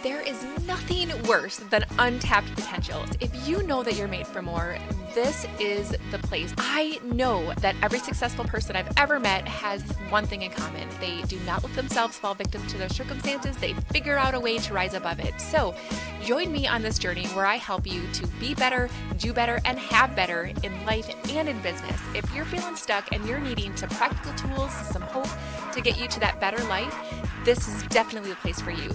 There is nothing worse than untapped potentials. If you know that you're made for more, this is the place. I know that every successful person I've ever met has one thing in common. They do not let themselves fall victim to their circumstances. They figure out a way to rise above it. So join me on this journey where I help you to be better, do better, and have better in life and in business. If you're feeling stuck and you're needing some practical tools, some hope to get you to that better life, this is definitely the place for you.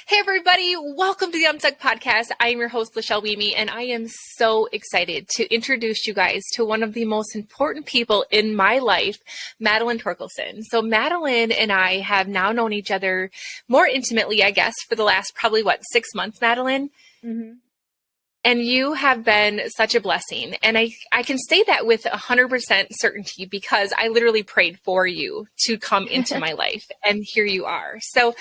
Hey everybody, welcome to the Unstuck Podcast. I am your host, LaChellewieme, and I am so excited to introduce you guys to one of the most important people in my life, Madelyn Torkelson. So Madelyn and I have now known each other more intimately, I guess, for the last probably, 6 months, Madelyn? Mm-hmm. And you have been such a blessing. And I can say that with 100% certainty because I literally prayed for you to come into my life. And here you are. So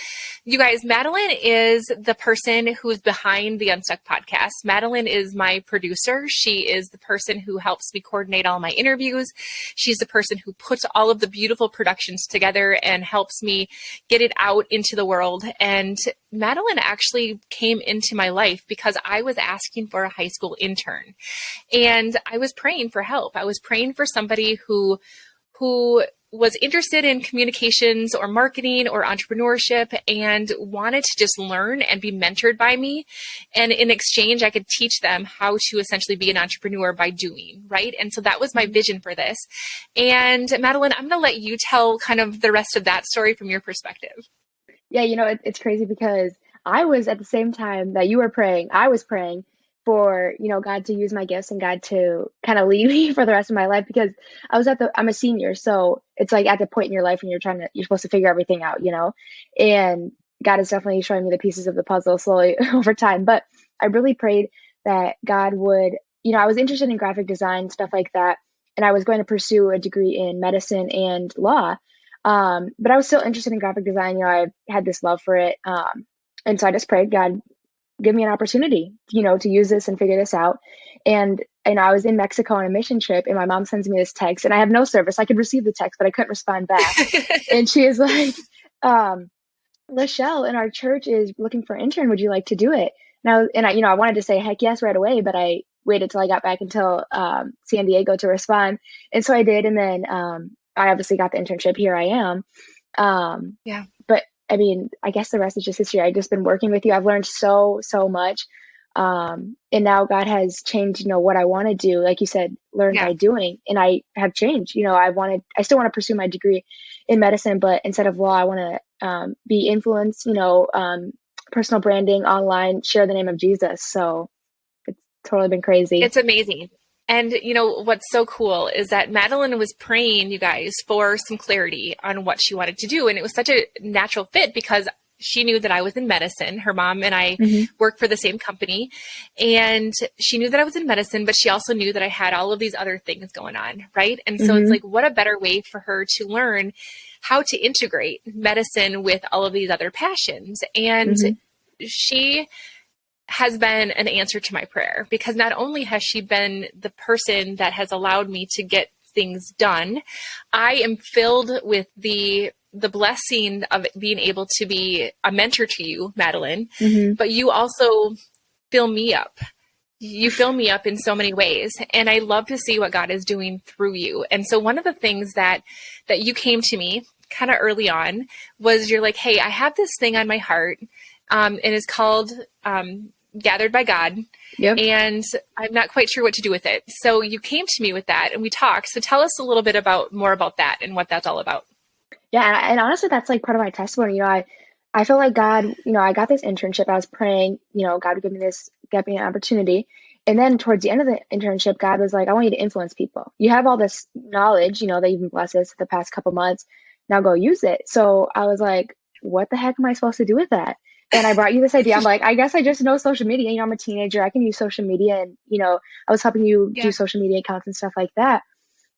you guys, Madelyn is the person who's behind the Unstuck Podcast. Madelyn is my producer. She is the person who helps me coordinate all my interviews. She's the person who puts all of the beautiful productions together and helps me get it out into the world. And Madelyn actually came into my life because I was asking for a high school intern and I was praying for help. I was praying for somebody who was interested in communications or marketing or entrepreneurship and wanted to just learn and be mentored by me. And in exchange, I could teach them how to essentially be an entrepreneur by doing, right? And so that was my vision for this. And Madelyn, I'm going to let you tell kind of the rest of that story from your perspective. Yeah, it's crazy because I was at the same time that you were praying, I was praying for, God to use my gifts and God to kind of lead me for the rest of my life because I'm a senior. So it's like at the point in your life when you're supposed to figure everything out, and God is definitely showing me the pieces of the puzzle slowly over time. But I really prayed that God would, I was interested in graphic design, stuff like that. And I was going to pursue a degree in medicine and law. But I was still interested in graphic design. I had this love for it. And so I just prayed, God, give me an opportunity, to use this and figure this out. And I was in Mexico on a mission trip and my mom sends me this text and I have no service. I could receive the text, but I couldn't respond back. And she is like, LaChelle in our church is looking for an intern. Would you like to do it? And I wanted to say heck yes right away, but I waited till I got back until San Diego to respond. And so I did. And then I obviously got the internship. Here I am. Yeah. But I mean, I guess the rest is just history. I've just been working with you. I've learned so much. And now God has changed, what I want to do. Like you said, learn by doing. And I have changed. I still want to pursue my degree in medicine, but instead of law, I want to be influence, personal branding online, share the name of Jesus. So it's totally been crazy. It's amazing. And what's so cool is that Madelyn was praying, you guys, for some clarity on what she wanted to do. And it was such a natural fit because she knew that I was in medicine. Her mom and I work for the same company. And she knew that I was in medicine, but she also knew that I had all of these other things going on, right? And so it's like, what a better way for her to learn how to integrate medicine with all of these other passions. And she has been an answer to my prayer because not only has she been the person that has allowed me to get things done, I am filled with the blessing of being able to be a mentor to you, Madelyn, but you also fill me up. You fill me up in so many ways. And I love to see what God is doing through you. And so one of the things that you came to me kind of early on was you're like, hey, I have this thing on my heart. And it's called Gathered by God. Yep. And I'm not quite sure what to do with it. So you came to me with that and we talked. So tell us a little bit more about that and what that's all about. Yeah. And honestly, that's like part of my testimony. I feel like God, I got this internship. I was praying, God would give me an opportunity. And then towards the end of the internship, God was like, I want you to influence people. You have all this knowledge, that you've been blessed us the past couple months. Now go use it. So I was like, what the heck am I supposed to do with that? And I brought you this idea. I'm like, I guess I just know social media. I'm a teenager. I can use social media. And, I was helping you do social media accounts and stuff like that.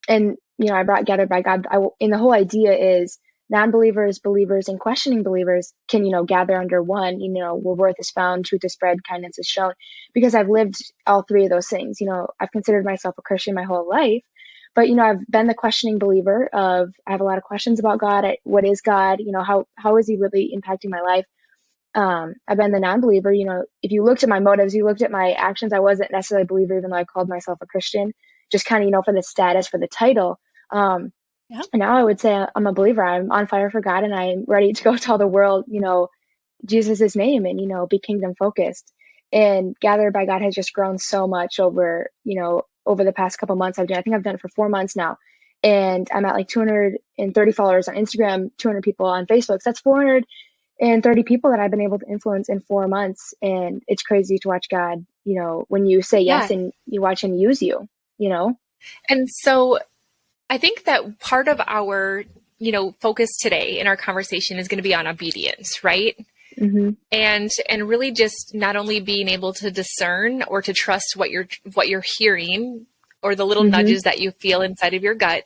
And, I brought Gathered by God. And the whole idea is non-believers, believers, and questioning believers can, gather under one, where worth is found, truth is spread, kindness is shown. Because I've lived all three of those things. I've considered myself a Christian my whole life. But, I've been the questioning believer of, I have a lot of questions about God. What is God? How is he really impacting my life? I've been the non-believer. If you looked at my motives, you looked at my actions, I wasn't necessarily a believer, even though I called myself a Christian, just kind of, for the status, for the title. Yeah. And now I would say I'm a believer. I'm on fire for God, and I'm ready to go tell the world, Jesus' name, and, be kingdom focused. And Gathered by God has just grown so much over the past couple months. I think I've done it for 4 months now. And I'm at like 230 followers on Instagram, 200 people on Facebook. So that's 430 people that I've been able to influence in 4 months. And it's crazy to watch God, when you say yes and you watch him use you. And so I think that part of our, focus today in our conversation is going to be on obedience, right? Mm-hmm. And really just not only being able to discern or to trust what you're hearing or the little nudges that you feel inside of your gut,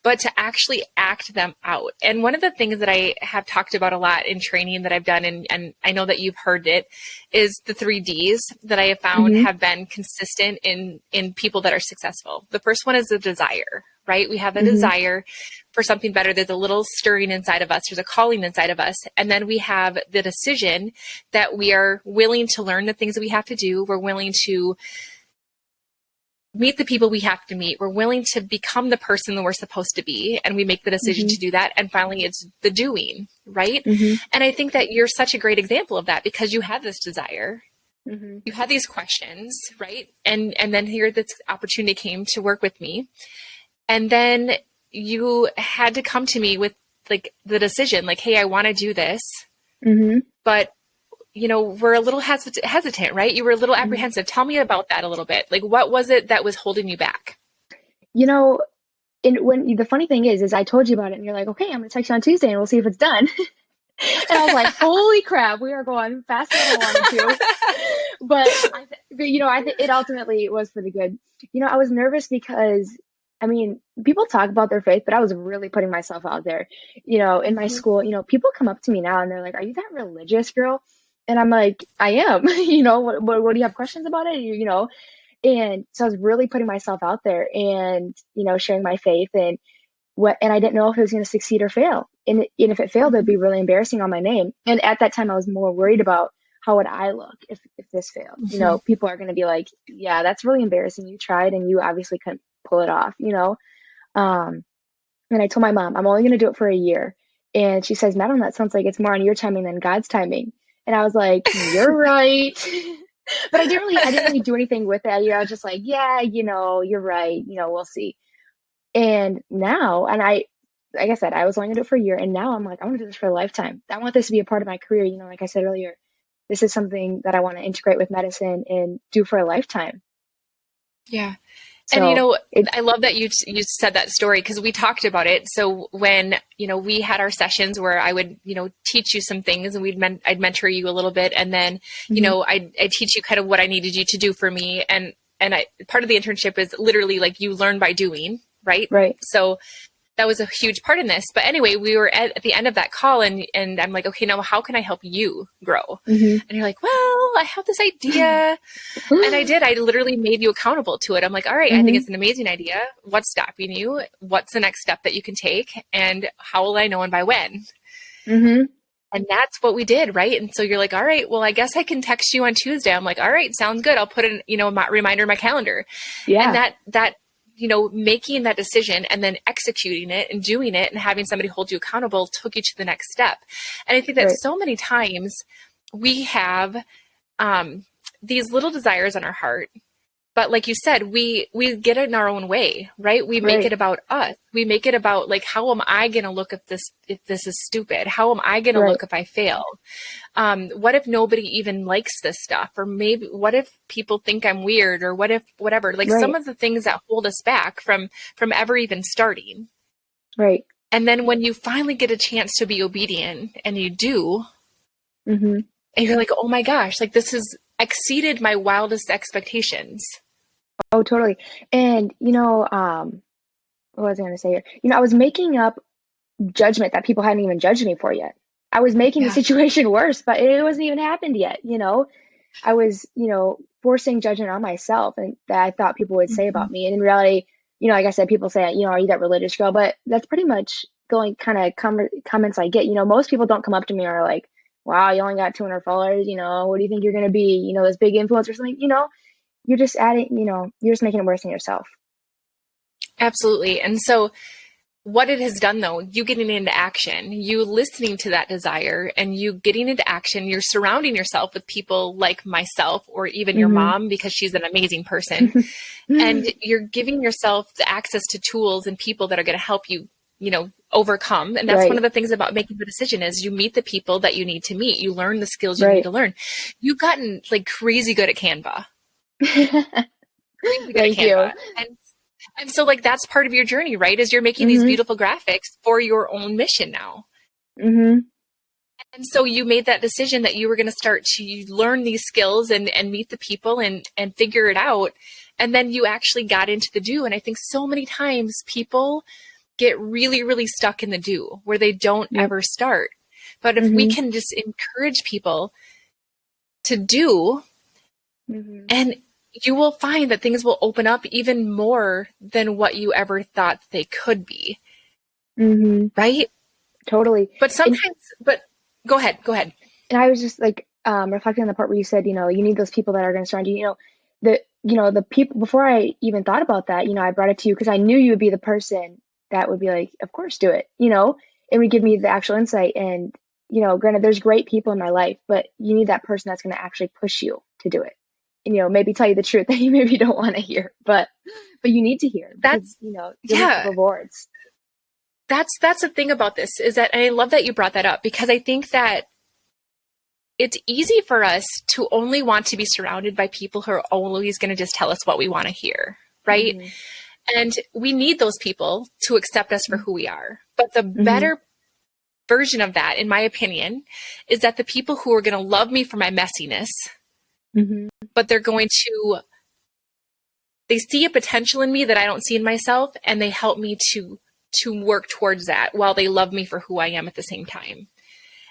but to actually act them out. And one of the things that I have talked about a lot in training that I've done, and I know that you've heard it, is the 3 Ds that I have found have been consistent in people that are successful. The first one is the desire, right? We have a desire for something better. There's a little stirring inside of us. There's a calling inside of us. And then we have the decision that we are willing to learn the things that we have to do. We're willing to meet the people we have to meet. We're willing to become the person that we're supposed to be. And we make the decision to do that. And finally, it's the doing, right? And I think that you're such a great example of that, because you had this desire. You had these questions, right? And then here this opportunity came to work with me. And then you had to come to me with like the decision, like, hey, I want to do this, but we're a little hesitant, right? You were a little apprehensive. Tell me about that a little bit. Like, what was it that was holding you back? When the funny thing is I told you about it, and you're like, okay, I'm going to text you on Tuesday and we'll see if it's done. And I was like, holy crap, we are going faster than I wanted to. But I think it ultimately was for the good. I was nervous because, people talk about their faith, but I was really putting myself out there. In my school, people come up to me now and they're like, are you that religious girl? And I'm like, I am. What do you have questions about it? And so I was really putting myself out there and, sharing my faith and I didn't know if it was going to succeed or fail. And if it failed, it'd be really embarrassing on my name. And at that time I was more worried about how would I look if this failed. People are going to be like, yeah, that's really embarrassing. You tried and you obviously couldn't pull it off, and I told my mom, I'm only going to do it for a year. And she says, Madelyn, that sounds like it's more on your timing than God's timing. And I was like, you're right. But I didn't really do anything with it. I was just like, yeah, you're right. We'll see. And now, like I said, I was only going to do it for a year. And now I'm like, I want to do this for a lifetime. I want this to be a part of my career. Like I said earlier, this is something that I want to integrate with medicine and do for a lifetime. Yeah. So and I love that you said that story, because we talked about it. So when, we had our sessions where I would, teach you some things and I'd mentor you a little bit. And then, I'd teach you kind of what I needed you to do for me. And part of the internship is literally like you learn by doing, right? Right. So that was a huge part in this. But anyway, we were at the end of that call and I'm like, okay, now how can I help you grow? And you're like, well, I have this idea. And I did. I literally made you accountable to it. I'm like, all right, I think it's an amazing idea. What's stopping you? What's the next step that you can take? And how will I know and by when? And that's what we did, right? And so you're like, all right, well, I guess I can text you on Tuesday. I'm like, all right, sounds good. I'll put a reminder in my calendar. Yeah. And that making that decision and then executing it and doing it and having somebody hold you accountable took you to the next step. And I think that so many times we have these little desires in our heart, but like you said, we get it in our own way, right? We make it about us. We make it about like, how am I going to look if this is stupid? How am I going to look if I fail? What if nobody even likes this stuff? Or maybe what if people think I'm weird, or what if whatever, like some of the things that hold us back from ever even starting. Right. And then when you finally get a chance to be obedient and you do, and you're like, oh my gosh, like this has exceeded my wildest expectations. Oh, totally. And, what was I going to say here? I was making up judgment that people hadn't even judged me for yet. I was making the situation worse, but it wasn't even happened yet. I was, forcing judgment on myself and that I thought people would say about me. And in reality, like I said, people say, are you that religious girl? But that's pretty much the only kind of comments I get. Most people don't come up to me and are like, wow, you only got 200 followers. What do you think you're going to be? This big influencer or something, you're just adding, you're just making it worse on yourself. Absolutely. And so what it has done, though, you getting into action, you listening to that desire and you getting into action, you're surrounding yourself with people like myself or even your mom, because she's an amazing person. And you're giving yourself the access to tools and people that are going to help you, overcome. And that's one of the things about making the decision is you meet the people that you need to meet. You learn the skills you need to learn. You've gotten like crazy good at Canva. Thank you. And so like, that's part of your journey, right? Is you're making these beautiful graphics for your own mission now. And so you made that decision that you were going to start to learn these skills and meet the people and figure it out. And then you actually got into the do. And I think so many times people get really, really stuck in the do where they don't ever start. But if we can just encourage people to do, and you will find that things will open up even more than what you ever thought they could be. Right? Totally. But sometimes, but go ahead. And I was just like, reflecting on the part where you said, you need those people that are going to surround you. The people, before I even thought about that, I brought it to you because I knew you would be the person that would be like, of course, do it, and would give me the actual insight. And, granted, there's great people in my life, but you need that person that's going to actually push you to do it. And, maybe tell you the truth that you maybe don't want to hear, but you need to hear. That's, rewards. That's the thing about this is that, and I love that you brought that up, because I think that it's easy for us to only want to be surrounded by people who are always going to just tell us what we want to hear. Right. And we need those people to accept us for who we are. But the better version of that, in my opinion, is that the people who are going to love me for my messiness, but they're going to, they see a potential in me that I don't see in myself, and they help me to work towards that while they love me for who I am at the same time.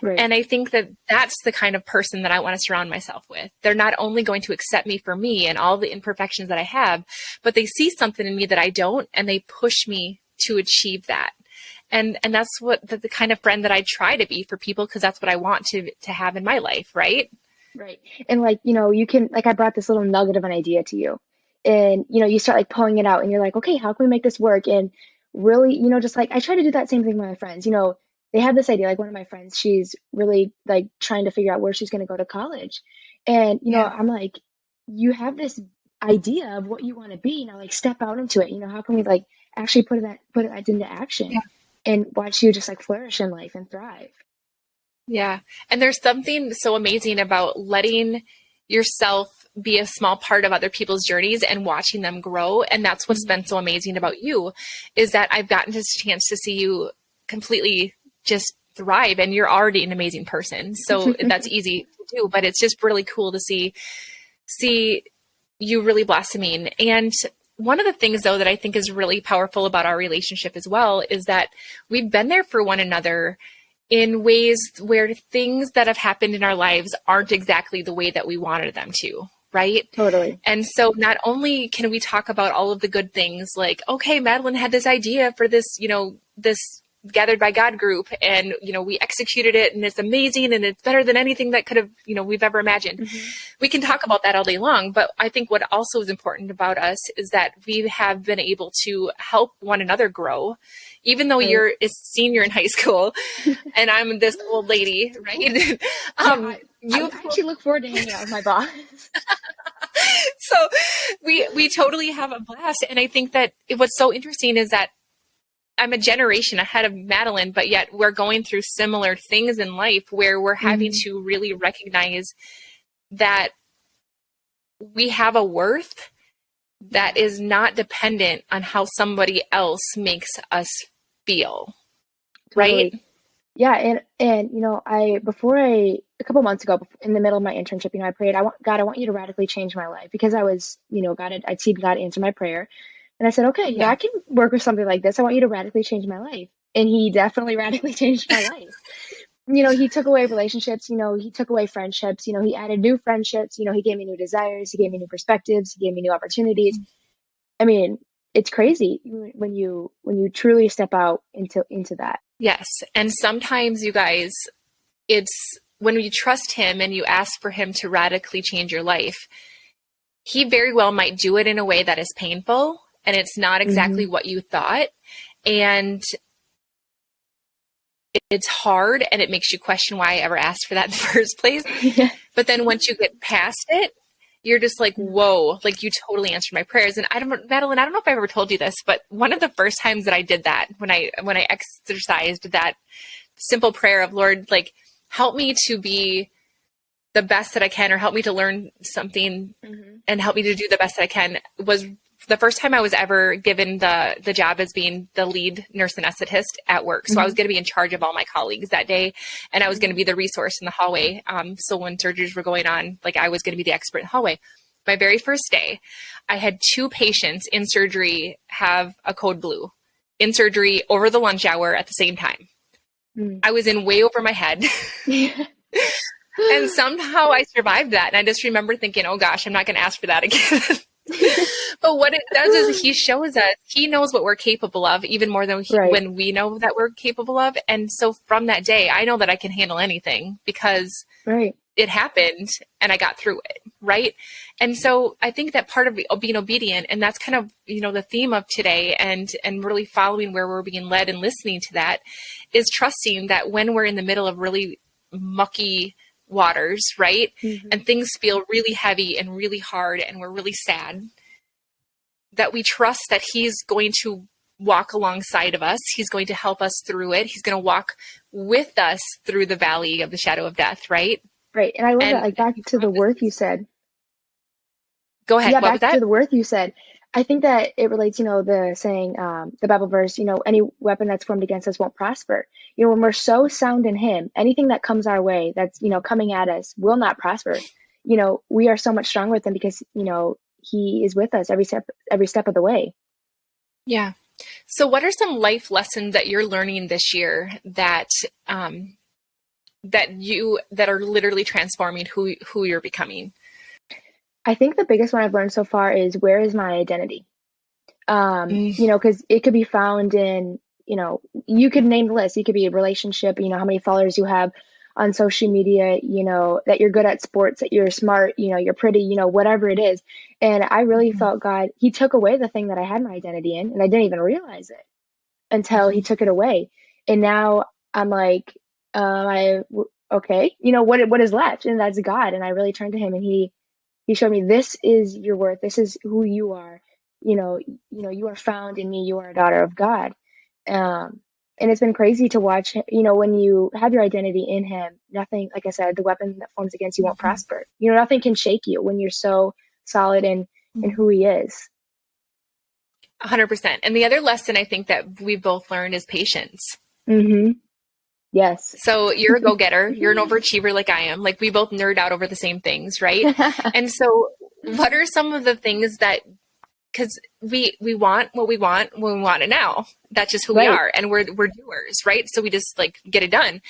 Right. And I think that that's the kind of person that I want to surround myself with. They're not only going to accept me for me and all the imperfections that I have, but they see something in me that I don't, and they push me to achieve that. And that's what the kind of friend that I try to be for people, because that's what I want to have in my life. Right. Right. And like, you can, like, I brought this little nugget of an idea to you, and, you start like pulling it out and you're like, okay, how can we make this work? And really, just like, I try to do that same thing with my friends. They have this idea, like one of my friends, she's really like trying to figure out where she's going to go to college. And, I'm like, you have this idea of what you want to be. Now, like, step out into it. How can we like actually put that into action and watch you just like flourish in life and thrive? Yeah. And there's something so amazing about letting yourself be a small part of other people's journeys and watching them grow. And that's what's been so amazing about you, is that I've gotten this chance to see you completely just thrive, and you're already an amazing person. So that's easy to do, but it's just really cool to see you really blossoming. And one of the things, though, that I think is really powerful about our relationship as well is that we've been there for one another in ways where things that have happened in our lives aren't exactly the way that we wanted them to. Right? Totally. And so not only can we talk about all of the good things, like, okay, Madelyn had this idea for this, this Gathered by God group, and, we executed it, and it's amazing, and it's better than anything that could have, we've ever imagined. We can talk about that all day long, but I think what also is important about us is that we have been able to help one another grow, even though you're a senior in high school and I'm this old lady, right? I actually look forward to hanging out with my boss. So we totally have a blast. And I think that what's so interesting is that I'm a generation ahead of Madelyns, but yet we're going through similar things in life where we're having to really recognize that we have a worth that is not dependent on how somebody else makes us feel. Right? Totally. Yeah. And, a couple months ago, in the middle of my internship, I prayed, God, I want you to radically change my life, because I was, I'd seen God answer my prayer. And I said, okay, I can work with something like this. I want you to radically change my life. And he definitely radically changed my life. He took away relationships, he took away friendships, he added new friendships, he gave me new desires, he gave me new perspectives, he gave me new opportunities. I mean, it's crazy when you truly step out into that. Yes. And sometimes, you guys, it's when you trust him and you ask for him to radically change your life, he very well might do it in a way that is painful and it's not exactly what you thought. And it's hard and it makes you question why I ever asked for that in the first place. Yeah. But then once you get past it, you're just like, whoa, like you totally answered my prayers. And Madelyns, I don't know if I ever told you this, but one of the first times that I did that, when I exercised that simple prayer of, Lord, like, help me to be the best that I can, or help me to learn something and help me to do the best that I can, was the first time I was ever given the job as being the lead nurse anesthetist at work. So I was going to be in charge of all my colleagues that day, and I was going to be the resource in the hallway. So when surgeries were going on, like, I was going to be the expert in the hallway. My very first day, I had 2 patients in surgery have a code blue in surgery over the lunch hour at the same time. I was in way over my head. And somehow I survived that. And I just remember thinking, oh gosh, I'm not going to ask for that again. But what it does is he shows us, he knows what we're capable of, even more than when we know that we're capable of. And so from that day, I know that I can handle anything because it happened and I got through it. Right. And so I think that part of being obedient, and that's kind of, the theme of today, and really following where we're being led and listening to that, is trusting that when we're in the middle of really mucky waters, right? And things feel really heavy and really hard and we're really sad, that we trust that he's going to walk alongside of us. He's going to help us through it. He's going to walk with us through the valley of the shadow of death, right? Right. And I love that, like, back to the worth you said. Go ahead. Yeah, what was back that? to the worth you said. I think that it relates, the saying, the Bible verse, any weapon that's formed against us won't prosper. When we're so sound in him, anything that comes our way that's, coming at us will not prosper. We are so much stronger with him because, he is with us every step of the way. Yeah. So what are some life lessons that you're learning this year that are literally transforming who you're becoming? I think the biggest one I've learned so far is, where is my identity? Because it could be found in, you could name the list. You could be a relationship, how many followers you have on social media, that you're good at sports, that you're smart, you're pretty, whatever it is. And I really felt God, he took away the thing that I had my identity in, and I didn't even realize it until he took it away. And now I'm like, okay, what is left? And that's God. And I really turned to him, and he showed me, this is your worth. This is who you are. You are found in me. You are a daughter of God. And it's been crazy to watch, when you have your identity in him, nothing, like I said, the weapon that forms against you won't prosper. Nothing can shake you when you're so solid in who he is. 100%. And the other lesson I think that we both learned is patience. Yes. So you're a go-getter. You're an overachiever like I am. Like, we both nerd out over the same things, right? And so what are some of the things that, because we want what we want when we want it now. That's just who we are. And we're doers, right? So we just, like, get it done.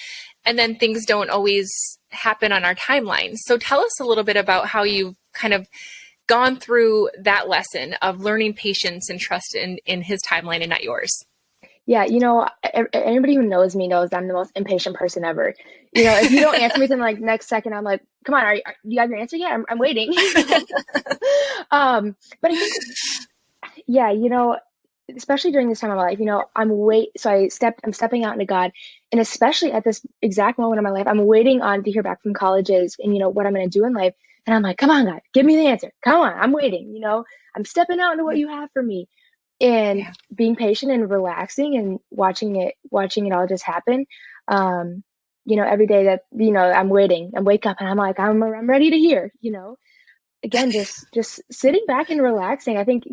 And then things don't always happen on our timeline. So tell us a little bit about how you've kind of gone through that lesson of learning patience and trust in his timeline and not yours. Yeah, anybody who knows me knows I'm the most impatient person ever. If you don't answer me within, like, next second, I'm like, come on, do you have your answer yet? I'm waiting. But I think, yeah, especially during this time of my life, I'm stepping out into God, and especially at this exact moment in my life, I'm waiting on to hear back from colleges and, what I'm going to do in life. And I'm like, come on, God, give me the answer. Come on, I'm waiting. I'm stepping out into what you have for me. And being patient and relaxing and watching it all just happen. Every day that, I'm waiting, I wake up and I'm like, I'm ready to hear, again, just sitting back and relaxing. I think,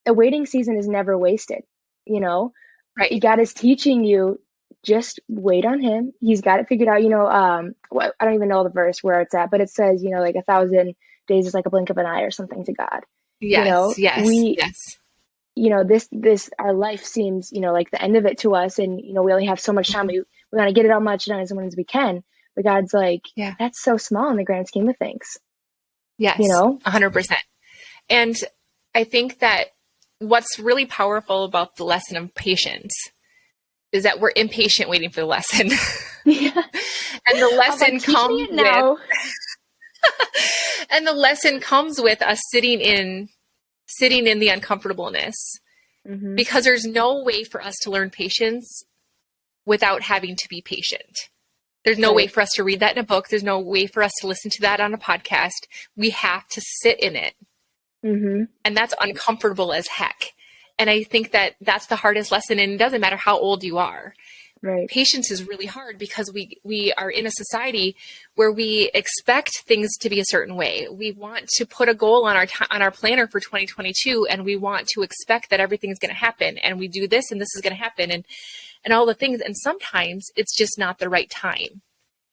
a waiting season is never wasted, Right. God is teaching you, just wait on him. He's got it figured out. I don't even know the verse where it's at, but it says, like 1,000 days is like a blink of an eye or something to God. Yes. Yes. This our life seems, like the end of it to us, and we only have so much time. We want to get it all much done as we can, but God's like, that's so small in the grand scheme of things. Yes, 100%. And I think that what's really powerful about the lesson of patience is that we're impatient waiting for the lesson. Yeah. And the lesson Teach me comes it now. and the lesson comes with us sitting in the uncomfortableness, because there's no way for us to learn patience without having to be patient. There's no way for us to read that in a book. There's no way for us to listen to that on a podcast. We have to sit in it. And that's uncomfortable as heck. And I think that that's the hardest lesson. And it doesn't matter how old you are. Right. Patience is really hard because we are in a society where we expect things to be a certain way. We want to put a goal on our planner for 2022, and we want to expect that everything's going to happen, and we do this and this is going to happen, and all the things. And sometimes it's just not the right time.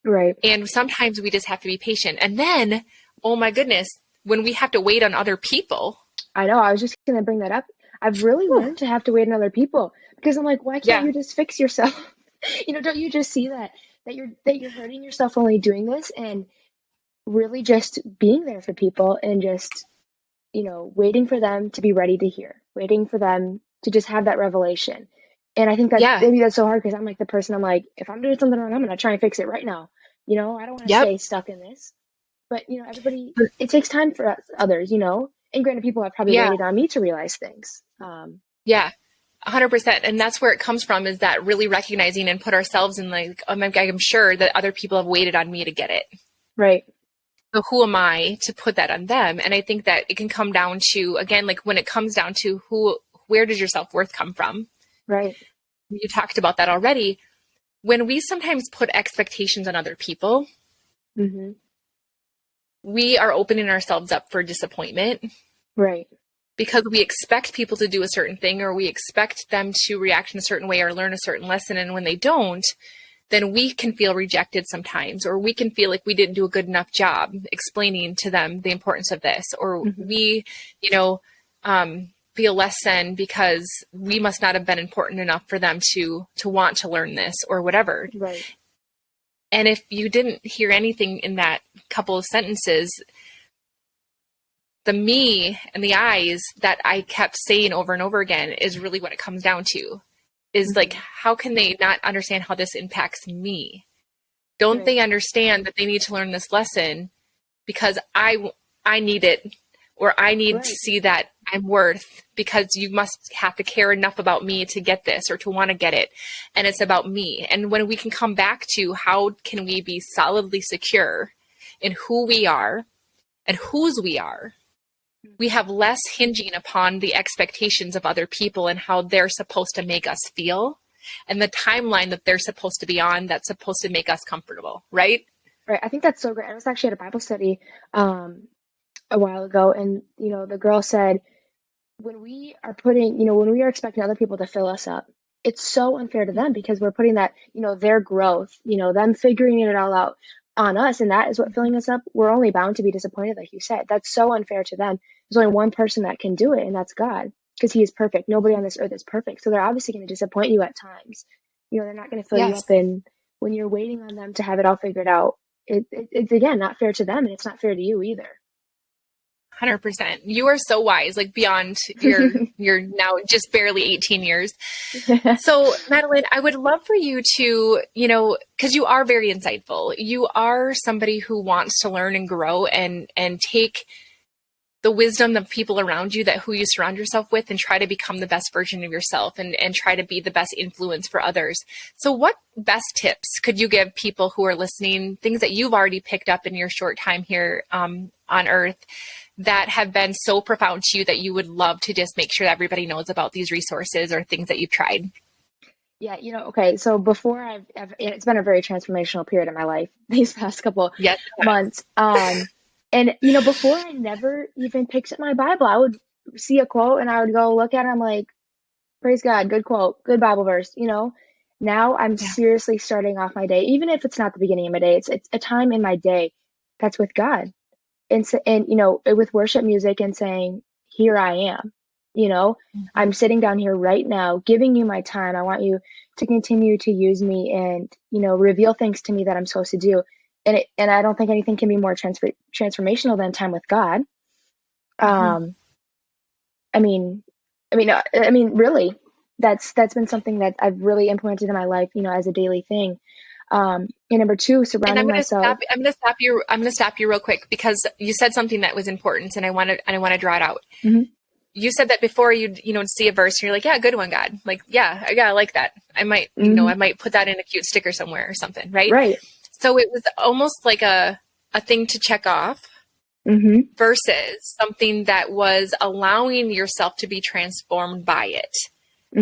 Right. And sometimes we just have to be patient. And then, oh my goodness, when we have to wait on other people. I know. I was just going to bring that up. I've really learned to have to wait on other people, because I'm like, why can't you just fix yourself? Don't you just see that you're hurting yourself only doing this, and really just being there for people, and just, waiting for them to be ready to hear, waiting for them to just have that revelation. And I think that maybe that's so hard, because I'm like the person, I'm like, if I'm doing something wrong, I'm going to try and fix it right now. I don't want to stay stuck in this. But, everybody, it takes time for others, and granted, people have probably waited on me to realize things. 100%. And that's where it comes from, is that really recognizing and put ourselves in like, I'm sure that other people have waited on me to get it. Right. So who am I to put that on them? And I think that it can come down to, again, like when it comes down to where does your self-worth come from? Right. You talked about that already. When we sometimes put expectations on other people, we are opening ourselves up for disappointment. Right. Because we expect people to do a certain thing, or we expect them to react in a certain way or learn a certain lesson. And when they don't, then we can feel rejected sometimes, or we can feel like we didn't do a good enough job explaining to them the importance of this, or we, feel less than because we must not have been important enough for them to want to learn this or whatever. Right. And if you didn't hear anything in that couple of sentences, the me and the I's that I kept saying over and over again is really what it comes down to, is like, how can they not understand how this impacts me? Don't they understand that they need to learn this lesson because I need it, or I need to see that I'm worth, because you must have to care enough about me to get this or to want to get it. And it's about me. And when we can come back to how can we be solidly secure in who we are and whose we are, we have less hinging upon the expectations of other people and how they're supposed to make us feel, and the timeline that they're supposed to be on that's supposed to make us comfortable, right? Right. I think that's so great. I was actually at a Bible study a while ago, and the girl said, when we are when we are expecting other people to fill us up, it's so unfair to them, because we're putting that, their growth, them figuring it all out on us, and that is what filling us up. We're only bound to be disappointed, like you said. That's so unfair to them. There's only one person that can do it, and that's God, because he is perfect. Nobody on this earth is perfect. So they're obviously going to disappoint you at times. They're not going to fill you up, and when you're waiting on them to have it all figured out, it's again not fair to them, and it's not fair to you either. 100%. You are so wise, like beyond your now just barely 18 years. So Madelyns, I would love for you to, because you are very insightful. You are somebody who wants to learn and grow and take the wisdom of people around you, that who you surround yourself with, and try to become the best version of yourself, and try to be the best influence for others. So what best tips could you give people who are listening, things that you've already picked up in your short time here on earth that have been so profound to you that you would love to just make sure that everybody knows about these resources or things that you've tried? Yeah, okay. So before it's been a very transformational period in my life these past couple months. And before, I never even picked up my Bible. I would see a quote and I would go look at it. I'm like, praise God, good quote, good Bible verse. Now I'm seriously starting off my day, even if it's not the beginning of my day. It's a time in my day that's with God, and with worship music, and saying, here I am. I'm sitting down here right now, giving you my time. I want you to continue to use me and, reveal things to me that I'm supposed to do. And I don't think anything can be more transformational than time with God. I mean, Really, that's been something that I've really implemented in my life, as a daily thing. And number two, And surrounding myself. I'm gonna stop you real quick because you said something that was important, and I want to draw it out. Hmm. You said that before you'd see a verse and you're like, yeah, good one, God. Like, yeah, I like that. I might, Hmm. I might put that in a cute sticker somewhere or something, right? Right. So it was almost like a thing to check off Hmm. versus something that was allowing yourself to be transformed by it.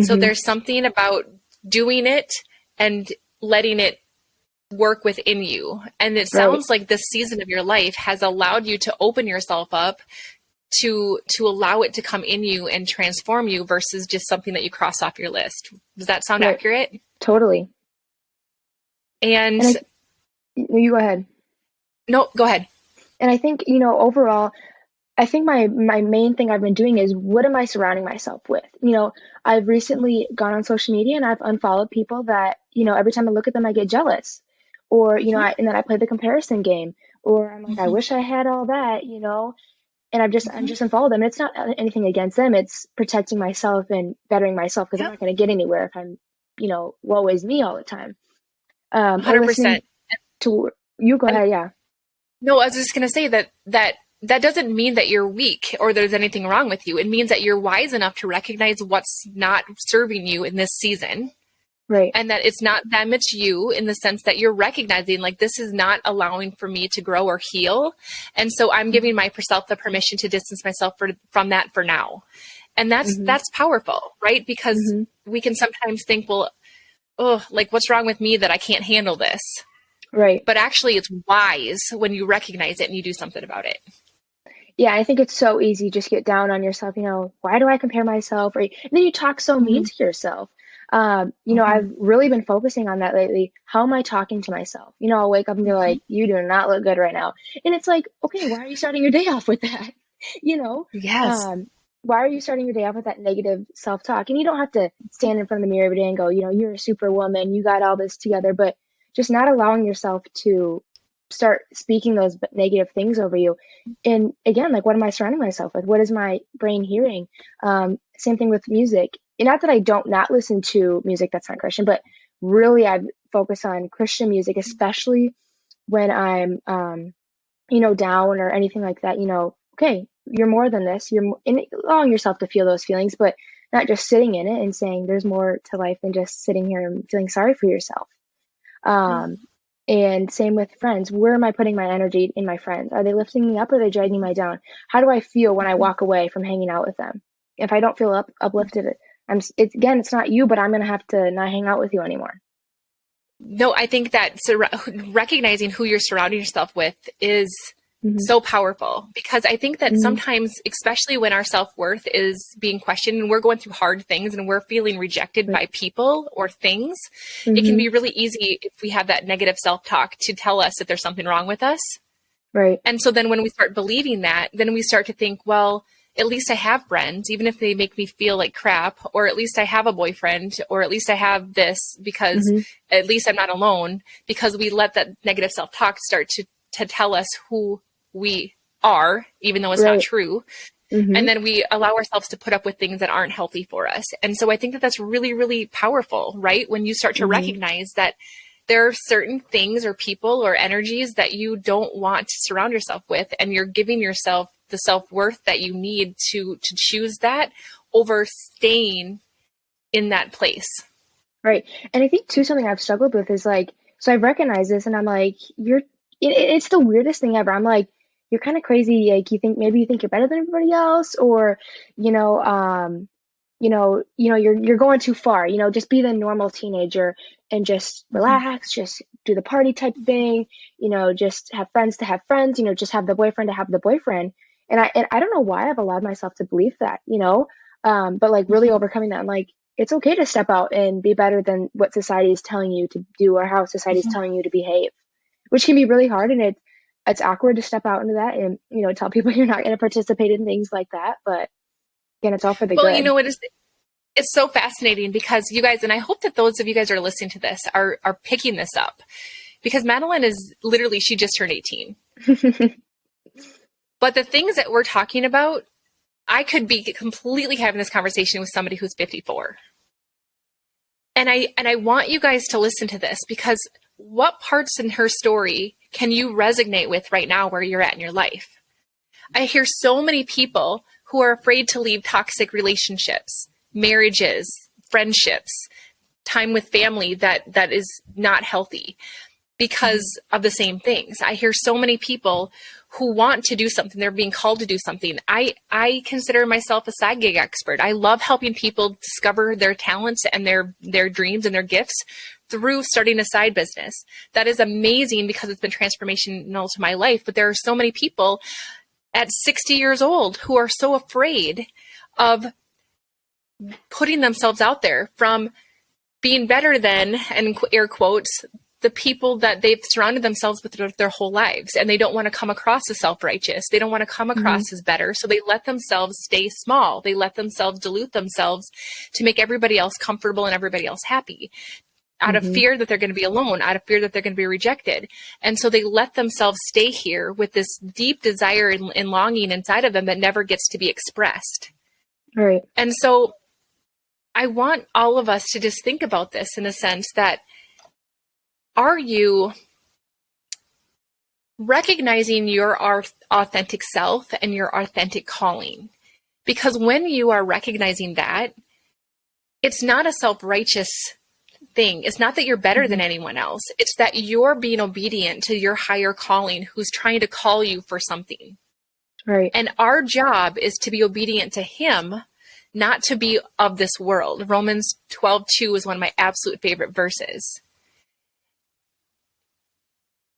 So Hmm. there's something about doing it and letting it work within you. And it Right. sounds like this season of your life has allowed you to open yourself up to allow it to come in you and transform you versus just something that you cross off your list. Does that sound Right. accurate? Totally. And You go ahead. no, go ahead. And I think, overall, I think my main thing I've been doing is, what am I surrounding myself with? I've recently gone on social media and I've unfollowed people that, every time I look at them, I get jealous. Or, and then I play the comparison game. Or I'm like, I wish I had all that, and I'm just unfollowed them. And it's not anything against them. It's protecting myself and bettering myself, because I'm Yep. not going to get anywhere if I'm, woe is me all the time. Or 100%. listening to you. Go ahead. Yeah. No, I was just going to say that doesn't mean that you're weak or there's anything wrong with you. It means that you're wise enough to recognize what's not serving you in this season. Right. And that it's not them, it's you, in the sense that you're recognizing, like, this is not allowing for me to grow or heal. And so I'm giving myself the permission to distance myself from that for now. And that's powerful, right? Because we can sometimes think, well, oh, like, what's wrong with me that I can't handle this? Right. But actually it's wise when you recognize it and you do something about it. Yeah, I think it's so easy just get down on yourself. Why do I compare myself? And then you talk so mean to yourself. I've really been focusing on that lately. How am I talking to myself? I'll wake up and be like, you do not look good right now. And it's like, okay, why are you starting your day off with that? Yes. Why are you starting your day off with that negative self-talk? And you don't have to stand in front of the mirror every day and go, you're a superwoman, you got all this together, but just not allowing yourself to start speaking those negative things over you. And again, like, what am I surrounding myself with? What is my brain hearing? Same thing with music. And not that I don't not listen to music that's not Christian, but really I focus on Christian music, especially when I'm, down or anything like that. Okay, you're more than this. And allowing yourself to feel those feelings, but not just sitting in it and saying there's more to life than just sitting here and feeling sorry for yourself. And same with friends. Where am I putting my energy in my friends? Are they lifting me up or are they dragging me down? How do I feel when I walk away from hanging out with them? If I don't feel uplifted, it's not you, but I'm going to have to not hang out with you anymore. No, I think that recognizing who you're surrounding yourself with is so powerful, because I think that sometimes, especially when our self-worth is being questioned and we're going through hard things and we're feeling rejected by people or things, it can be really easy if we have that negative self-talk to tell us that there's something wrong with us. Right. And so then when we start believing that, then we start to think, well, at least I have friends, even if they make me feel like crap, or at least I have a boyfriend, or at least I have this, because at least I'm not alone, because we let that negative self-talk start to tell us who we are, even though it's not true. And then we allow ourselves to put up with things that aren't healthy for us. And so I think that that's really, really powerful, right? When you start to recognize that there are certain things or people or energies that you don't want to surround yourself with, and you're giving yourself the self-worth that you need to choose that over staying in that place. Right. And I think too, something I've struggled with is like, so I've recognized this and I'm like, it's the weirdest thing ever. I'm like, you're kind of crazy. Like, maybe you think you're better than everybody else, or, you're going too far, just be the normal teenager and just relax, just do the party type thing, just have friends to have friends, just have the boyfriend to have the boyfriend. And I don't know why I've allowed myself to believe that, but like really overcoming that. I'm like, it's okay to step out and be better than what society is telling you to do or how society is telling you to behave, which can be really hard. And it's awkward to step out into that and, tell people you're not going to participate in things like that. But again, it's all for the good. Well, it's so fascinating because you guys, and I hope that those of you guys are listening to this are picking this up, because Madelyns is literally, she just turned 18. But the things that we're talking about I could be completely having this conversation with somebody who's 54. And I want you guys to listen to this, because what parts in her story can you resonate with right now where you're at in your life? I hear so many people who are afraid to leave toxic relationships, marriages, friendships, time with family that is not healthy because of the same things. I hear so many people who want to do something. They're being called to do something. I consider myself a side gig expert. I love helping people discover their talents and their dreams and their gifts through starting a side business. That is amazing because it's been transformational to my life. But there are so many people at 60 years old who are so afraid of putting themselves out there, from being better than, and air quotes, the people that they've surrounded themselves with their whole lives. And they don't want to come across as self-righteous. They don't want to come across as better. So they let themselves stay small. They let themselves dilute themselves to make everybody else comfortable and everybody else happy, out of fear that they're going to be alone, out of fear that they're going to be rejected. And so they let themselves stay here with this deep desire and longing inside of them that never gets to be expressed. Right. And so I want all of us to just think about this in a sense that, are you recognizing your authentic self and your authentic calling? Because when you are recognizing that, it's not a self-righteous thing. It's not that you're better than anyone else. It's that you're being obedient to your higher calling, who's trying to call you for something. Right. And our job is to be obedient to him, not to be of this world. Romans 12:2 is one of my absolute favorite verses.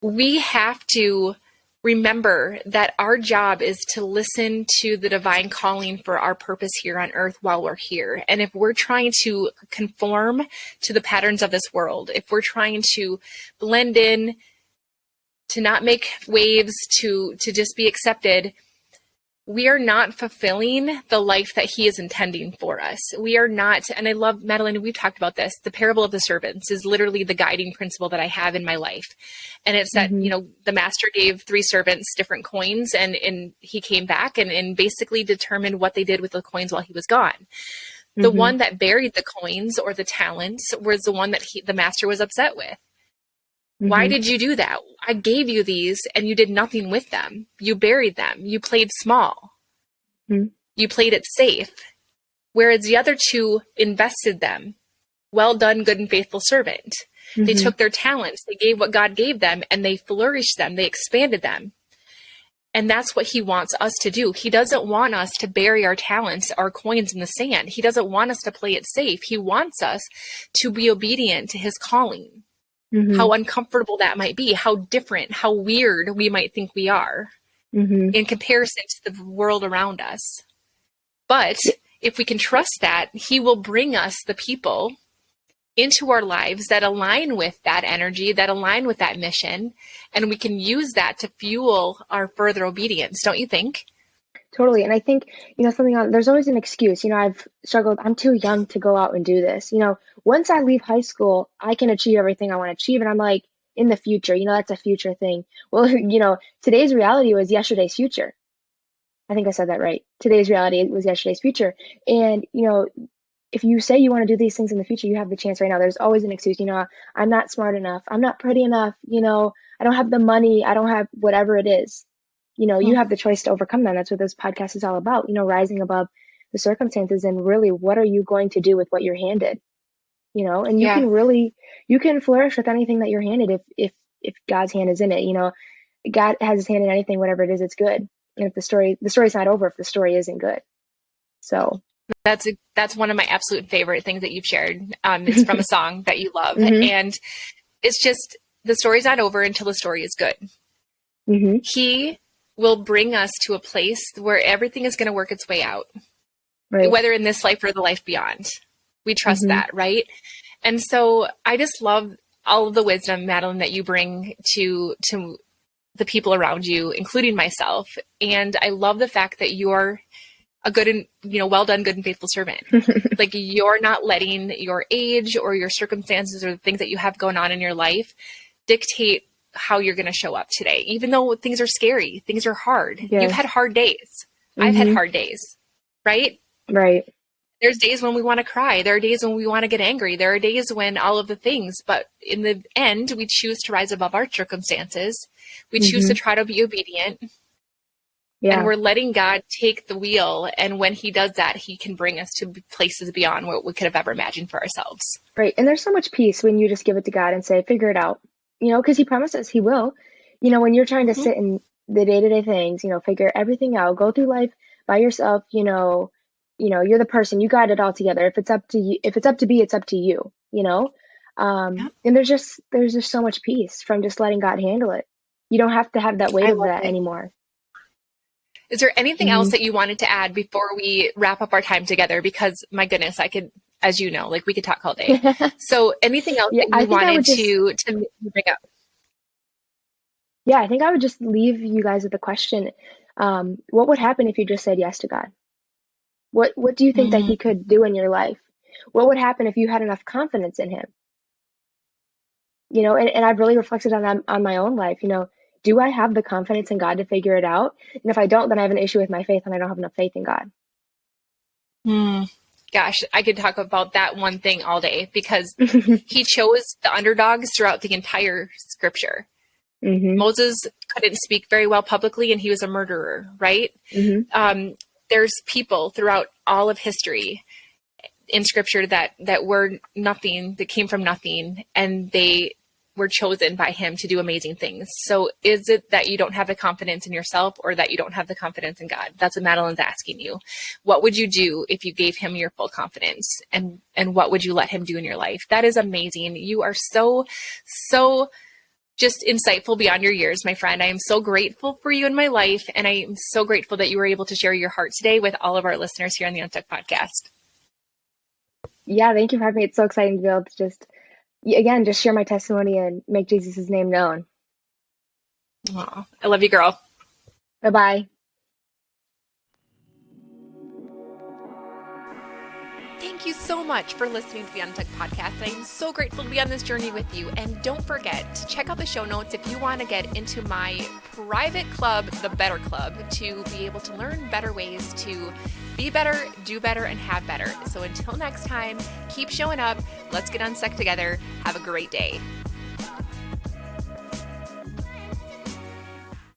We have to remember that our job is to listen to the divine calling for our purpose here on earth while we're here. And if we're trying to conform to the patterns of this world, if we're trying to blend in, to not make waves, to just be accepted, we are not fulfilling the life that he is intending for us. We are not, and I love, Madelyn, we've talked about this, the parable of the servants is literally the guiding principle that I have in my life. And it's that, the master gave 3 servants different coins, and he came back and basically determined what they did with the coins while he was gone. The one that buried the coins or the talents was the one that the master was upset with. Why did you do that? I gave you these and you did nothing with them. You buried them. You played small. You played it safe. Whereas the other 2 invested them. Well done, good and faithful servant. They took their talents. They gave what God gave them and they flourished them. They expanded them. And that's what he wants us to do. He doesn't want us to bury our talents, our coins in the sand. He doesn't want us to play it safe. He wants us to be obedient to his calling. How uncomfortable that might be, how different, how weird we might think we are in comparison to the world around us. But if we can trust that, he will bring us the people into our lives that align with that energy, that align with that mission, and we can use that to fuel our further obedience, don't you think? Totally. And I think, there's always an excuse. I've struggled. I'm too young to go out and do this. Once I leave high school, I can achieve everything I want to achieve. And I'm like, in the future, that's a future thing. Well, today's reality was yesterday's future. I think I said that right. Today's reality was yesterday's future. And, if you say you want to do these things in the future, you have the chance right now. There's always an excuse. I'm not smart enough. I'm not pretty enough. I don't have the money. I don't have whatever it is. You have the choice to overcome them. That's what this podcast is all about, rising above the circumstances and really, what are you going to do with what you're handed? And you can flourish with anything that you're handed if God's hand is in it. God has his hand in anything, whatever it is, it's good. And if the story's not over if the story isn't good. So that's one of my absolute favorite things that you've shared. It's from a song that you love. And it's just, the story's not over until the story is good. He will bring us to a place where everything is going to work its way out, whether in this life or the life beyond. We trust that, right? And so I just love all of the wisdom, Madelyn, that you bring to the people around you, including myself. And I love the fact that you're a good and, well done, good and faithful servant. Like, you're not letting your age or your circumstances or the things that you have going on in your life dictate how you're going to show up today, even though things are scary, things are hard. You've had hard days. I've had hard days. right? Right. There's days when we want to cry. There are days when we want to get angry. There are days when all of the things, but in the end, we choose to rise above our circumstances. We choose to try to be obedient. Yeah. And we're letting God take the wheel. And when he does that, he can bring us to places beyond what we could have ever imagined for ourselves. Right. And there's so much peace when you just give it to God and say, figure it out, because he promises he will. When you're trying to sit in the day-to-day things, figure everything out, go through life by yourself, you're the person, you got it all together. If it's up to you, if it's up to be, it's up to you, And there's just so much peace from just letting God handle it. You don't have to have that weight of that anymore. Is there anything else that you wanted to add before we wrap up our time together? Because my goodness, I could, as you know, we could talk all day. So anything else that you wanted to bring up? Yeah, I think I would just leave you guys with a question. What would happen if you just said yes to God? What do you think that he could do in your life? What would happen if you had enough confidence in him? And I've really reflected on my own life. Do I have the confidence in God to figure it out? And if I don't, then I have an issue with my faith and I don't have enough faith in God. Gosh, I could talk about that one thing all day because he chose the underdogs throughout the entire scripture. Moses couldn't speak very well publicly and he was a murderer, right? There's people throughout all of history in scripture that were nothing, that came from nothing, and they were chosen by him to do amazing things. So is it that you don't have the confidence in yourself or that you don't have the confidence in God? That's what Madelyn's asking you. What would you do if you gave him your full confidence? And what would you let him do in your life? That is amazing. You are so just insightful beyond your years, my friend. I am so grateful for you in my life. And I am so grateful that you were able to share your heart today with all of our listeners here on the Unstuck Podcast. Yeah, thank you for having me. It's so exciting to be able to just share my testimony and make Jesus' name known. Aw, I love you, girl. Bye-bye. Thank you so much for listening to the Unstuck Podcast. I am so grateful to be on this journey with you. And don't forget to check out the show notes if you want to get into my private club, the Better Club, to be able to learn better ways to be better, do better, and have better. So until next time, keep showing up. Let's get unstuck together. Have a great day.